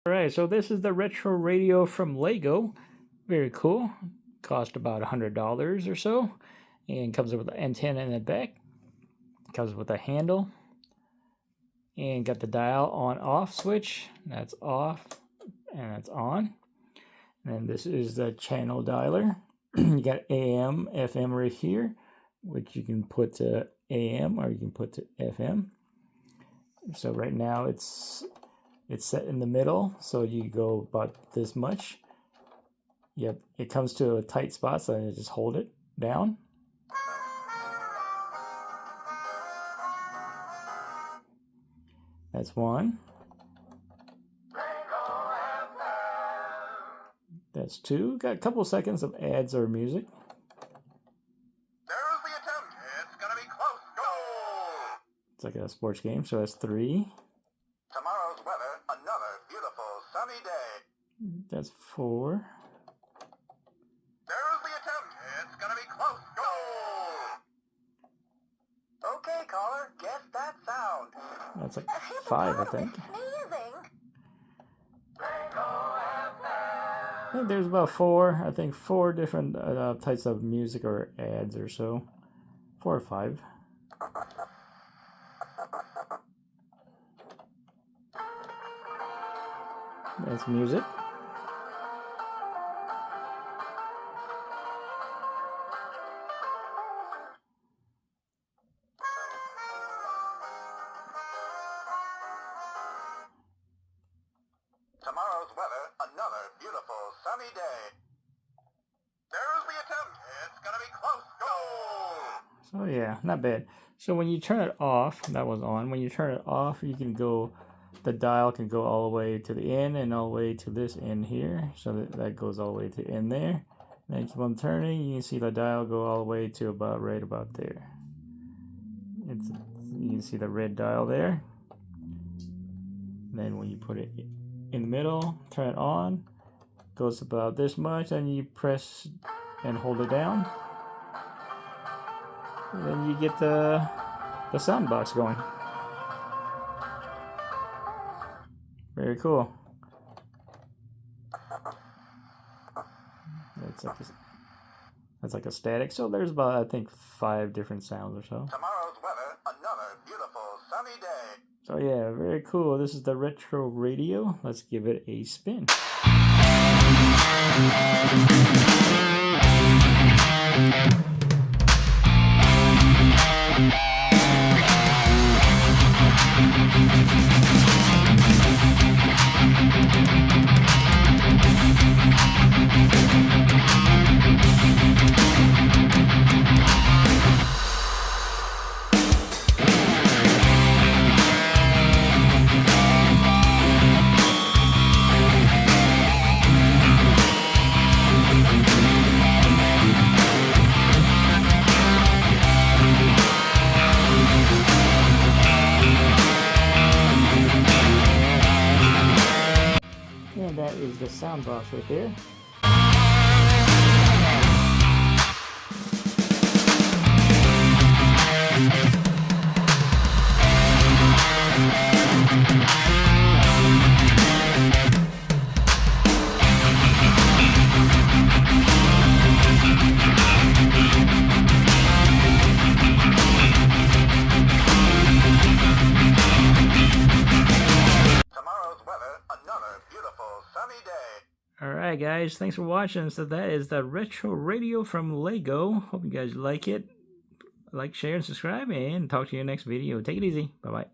Alright, so this is the retro radio from Lego. Very cool. Cost about $100 or so. And comes with an antenna in the back. Comes with a handle. And got the dial on off switch. That's off and that's on. And then this is the channel dialer. You got AM, FM right here, which you can put to AM or you can put to FM. So right now it's set in the middle, so you go about this much. Yep, it comes to a tight spot, so I just hold it down. That's one. That's two. Got a couple seconds of ads or music. There's the attempt. It's gonna be close. Goal! It's like a sports game, so that's three. Tomorrow's weather, another beautiful sunny day. That's four. There's the attempt. It's gonna be close. Goal! Okay, caller, guess that sound. That's like five, I think. I think there's about four. I think four different types of music or ads or so. 4 or 5. That's music. Tomorrow's weather, another beautiful sunny day. There's the attempt. It's gonna be close. Goal! So yeah, not bad. So when you turn it off, that was on. When you turn it off, you can go, the dial can go all the way to the end and all the way to this end here. So that goes all the way to end there. Then keep on turning, you can see the dial go all the way to about right about there. You can see the red dial there. Then when you put it in the middle, turn it on, goes about this much, and you press and hold it down. And then you get the sound box going. Very cool. That's like a static. So there's about, I think, 5 different sounds or so. Tomorrow's weather, another beautiful sunny day. So yeah, very cool. This is the retro radio. Let's give it a spin. And that is the sound box right there. Alright guys, thanks for watching. So that is the retro radio from Lego. Hope you guys like it. Like, share, and subscribe, and talk to you next video. Take it easy. Bye-bye.